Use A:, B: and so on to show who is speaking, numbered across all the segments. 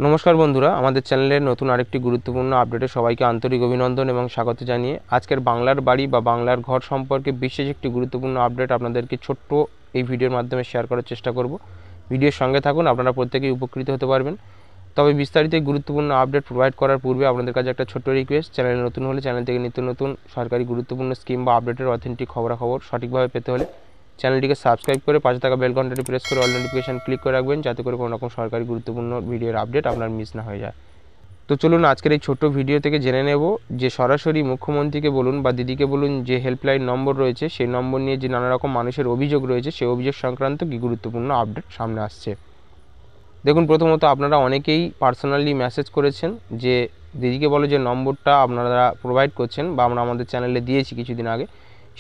A: নমস্কার বন্ধুরা, আমাদের চ্যানেলের নতুন আরেকটি গুরুত্বপূর্ণ আপডেটে সবাইকে আন্তরিক অভিনন্দন এবং স্বাগত জানিয়ে আজকের বাংলার বাড়ি বা বাংলার ঘর সম্পর্কে বিশেষ একটি গুরুত্বপূর্ণ আপডেট আপনাদেরকে ছোট্ট এই ভিডিওর মাধ্যমে শেয়ার করার চেষ্টা করব। ভিডিওর সঙ্গে থাকুন, আপনারা প্রত্যেকেই উপকৃত হতে পারবেন। তবে বিস্তারিত গুরুত্বপূর্ণ আপডেট প্রোভাইড করার পূর্বে আপনাদের কাছে একটা ছোট্ট রিকোয়েস্ট, চ্যানেলে নতুন হলে চ্যানেল থেকে নিত্য নতুন সরকারি গুরুত্বপূর্ণ স্কিম বা আপডেটের অথেন্টিক খবরাখবর সঠিকভাবে পেতে হলে চ্যানেলটিকে সাবস্ক্রাইব করে পাশে থাকা বেল ঘন্টাটি প্রেস করে অল নোটিফিকেশন ক্লিক করে রাখবেন, যাতে করে কোনো রকম সরকারি গুরুত্বপূর্ণ ভিডিওর আপডেট আপনার মিস না হয়ে যায়। তো চলুন আজকের এই ছোট্ট ভিডিও থেকে জেনে নেব যে সরাসরি মুখ্যমন্ত্রীকে বলুন বা দিদিকে বলুন যে হেল্পলাইন নম্বর রয়েছে, সেই নম্বর নিয়ে যে নানা রকম মানুষের অভিযোগ রয়েছে, সেই অভিযোগ সংক্রান্ত কী গুরুত্বপূর্ণ আপডেট সামনে আসছে। দেখুন, প্রথমত আপনারা অনেকেই পার্সোনালি মেসেজ করেছেন যে দিদিকে বলো যে নম্বরটা আপনারা প্রোভাইড করছেন বা আমরা আমাদের চ্যানেলে দিয়েছি কিছুদিন আগে,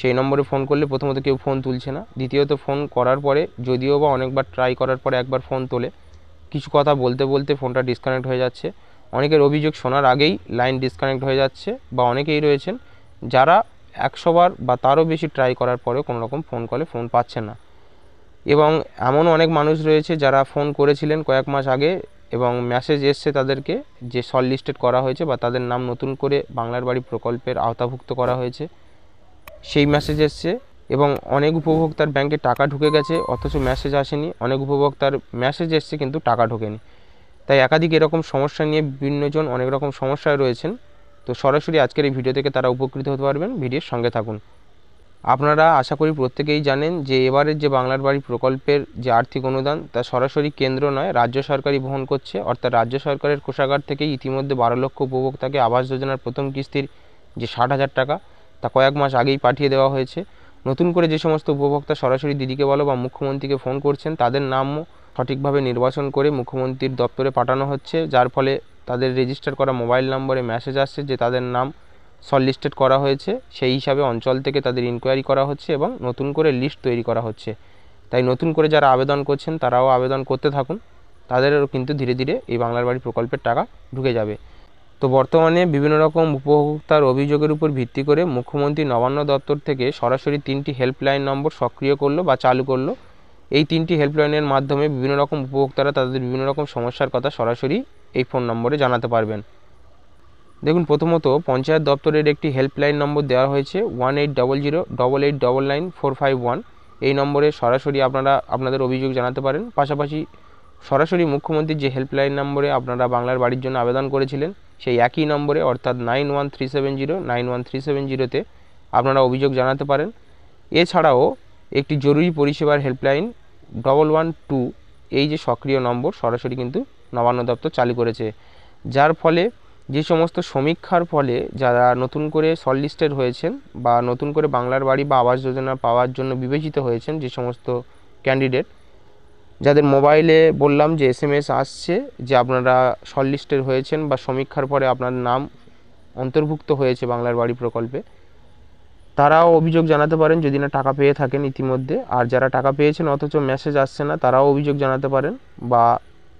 A: সেই নম্বরে ফোন করলে প্রথমত কেউ ফোন তুলছে না, দ্বিতীয়ত ফোন করার পরে যদিও বা অনেকবার ট্রাই করার পরে একবার ফোন তোলে, কিছু কথা বলতে বলতে ফোনটা ডিসকানেক্ট হয়ে যাচ্ছে। অনেকের অভিযোগ শোনার আগেই লাইন ডিসকানেক্ট হয়ে যাচ্ছে, বা অনেকেই রয়েছেন যারা 100 বার বা তারও বেশি ট্রাই করার পরেও কোনো রকম ফোন কলে ফোন পাচ্ছে না। এবং এমনও অনেক মানুষ রয়েছে যারা ফোন করেছিলেন কয়েক মাস আগে এবং মেসেজ এসছে তাদেরকে যে শর্ট লিস্টেড করা হয়েছে বা তাদের নাম নতুন করে বাংলার বাড়ি প্রকল্পের আওতাভুক্ত করা হয়েছে, সেই মেসেজ এসছে। এবং অনেক উপভোক্তার ব্যাংকে টাকা ঢুকে গেছে অথচ মেসেজ আসেনি, অনেক উপভোক্তার মেসেজ এসছে কিন্তু টাকা ঢোকেনি। তাই একাধিক এরকম সমস্যা নিয়ে বিভিন্নজন অনেক রকম সমস্যায় রয়েছেন। তো সরাসরি আজকের এই ভিডিও থেকে তারা উপকৃত হতে পারবেন, ভিডিওর সঙ্গে থাকুন। আপনারা আশা করি প্রত্যেকেই জানেন যে এবারের যে বাংলার বাড়ি প্রকল্পের যে আর্থিক অনুদান তা সরাসরি কেন্দ্র নয়, রাজ্য সরকারই বহন করছে। অর্থাৎ রাজ্য সরকারের কোষাগার থেকেই ইতিমধ্যে 12 লক্ষ উপভোক্তাকে আবাস যোজনার প্রথম কিস্তির যে 60,000 টাকা তা কয়েক মাস আগেই পাঠিয়ে দেওয়া হয়েছে। নতুন করে যে সমস্ত উপভোক্তা সরাসরি দিদিকে বলো বা মুখ্যমন্ত্রীকে ফোন করছেন, তাদের নামও সঠিকভাবে নির্বাচন করে মুখ্যমন্ত্রীর দপ্তরে পাঠানো হচ্ছে, যার ফলে তাদের রেজিস্টার করা মোবাইল নম্বরে মেসেজ আসছে যে তাদের নাম শর্ট লিস্টেড করা হয়েছে। সেই হিসাবে অঞ্চল থেকে তাদের ইনকোয়ারি করা হচ্ছে এবং নতুন করে লিস্ট তৈরি করা হচ্ছে। তাই নতুন করে যারা আবেদন করছেন তারাও আবেদন করতে থাকুন, তাদেরও কিন্তু ধীরে ধীরে এই বাংলার বাড়ি প্রকল্পের টাকা ঢুকে যাবে। তো বর্তমানে বিভিন্ন রকম উপভোক্তার অভিযোগের উপর ভিত্তি করে মুখ্যমন্ত্রী নবান্ন দপ্তর থেকে সরাসরি 3টি হেল্পলাইন নম্বর সক্রিয় করলো বা চালু করলো। এই 3টি হেল্পলাইনের মাধ্যমে বিভিন্ন রকম উপভোক্তারা তাদের বিভিন্ন রকম সমস্যার কথা সরাসরি এই ফোন নম্বরে জানাতে পারবেন। দেখুন, প্রথমত পঞ্চায়েত দপ্তরের একটি হেল্পলাইন নম্বর দেওয়া হয়েছে 180088999451। এই নম্বরে সরাসরি আপনারা আপনাদের অভিযোগ জানাতে পারেন। পাশাপাশি সরাসরি মুখ্যমন্ত্রীর যে হেল্পলাইন নম্বরে আপনারা বাংলার বাড়ির জন্য আবেদন করেছিলেন, সেই একই নম্বরে অর্থাৎ 9137091370-তে আপনারা অভিযোগ জানাতে পারেন। এছাড়াও একটি জরুরি পরিষেবার হেল্পলাইন 112 এই যে সক্রিয় নম্বর সরাসরি কিন্তু নবান্ন দপ্তর চালু করেছে, যার ফলে যে সমস্ত সমীক্ষার ফলে যারা নতুন করে শর্ট লিস্টেড হয়েছেন বা নতুন করে বাংলার বাড়ি বা আবাস যোজনা পাওয়ার জন্য বিবেচিত হয়েছেন, যে সমস্ত ক্যান্ডিডেট যাদের মোবাইলে বললাম যে SMS আসছে যে আপনারা শর্ট লিস্টেড হয়েছেন বা সমীক্ষার পরে আপনার নাম অন্তর্ভুক্ত হয়েছে বাংলার বাড়ি প্রকল্পে, তারাও অভিযোগ জানাতে পারেন যদি না টাকা পেয়ে থাকেন ইতিমধ্যে। আর যারা টাকা পেয়েছেন অথচ মেসেজ আসছে না, তারাও অভিযোগ জানাতে পারেন বা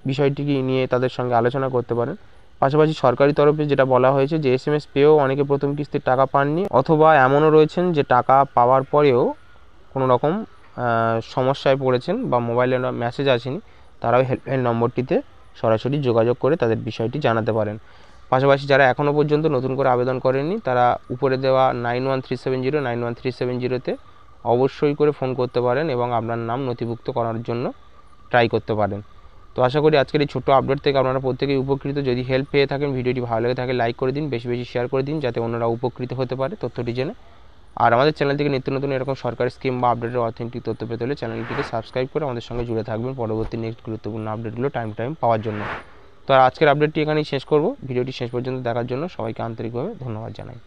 A: বিষয়টিকে নিয়ে তাদের সঙ্গে আলোচনা করতে পারেন। পাশাপাশি সরকারি তরফে যেটা বলা হয়েছে যে SMS পেয়েও অনেকে প্রথম কিস্তির টাকা পাননি, অথবা এমনও রয়েছেন যে টাকা পাওয়ার পরেও কোনো রকম সমস্যায় পড়েছেন বা মোবাইলে মেসেজ আসেনি, তারাও হেল্পলাইন নম্বরটিতে সরাসরি যোগাযোগ করে তাদের বিষয়টি জানাতে পারেন। পাশাপাশি যারা এখনও পর্যন্ত নতুন করে আবেদন করেননি, তারা উপরে দেওয়া 9137091370-তে অবশ্যই করে ফোন করতে পারেন এবং আপনার নাম নথিভুক্ত করার জন্য ট্রাই করতে পারেন। তো আশা করি আজকের এই ছোট্ট আপডেট থেকে আপনারা প্রত্যেকেই উপকৃত। যদি হেল্প পেয়ে থাকেন, ভিডিওটি ভালো লেগে থাকে লাইক করে দিন, বেশি বেশি শেয়ার করে দিন, যাতে অন্যরা উপকৃত হতে পারে তথ্যটি জেনে। আর আমাদের চ্যানেল থেকে নিত্য নতুন এরকম সরকারি স্কিম বা আপডেটের অথেন্টিক তথ্য পেতে হলে চ্যানেলটিকে সাবস্ক্রাইব করে আমাদের সঙ্গে জুড়ে থাকবেন পরবর্তী নেক্সট গুরুত্বপূর্ণ আপডেটগুলো টাইম পাওয়ার জন্য। তো আর আজকের আপডেটটি এখানেই শেষ করব। ভিডিওটি শেষ পর্যন্ত দেখার জন্য সবাইকে আন্তরিকভাবে ধন্যবাদ জানাই।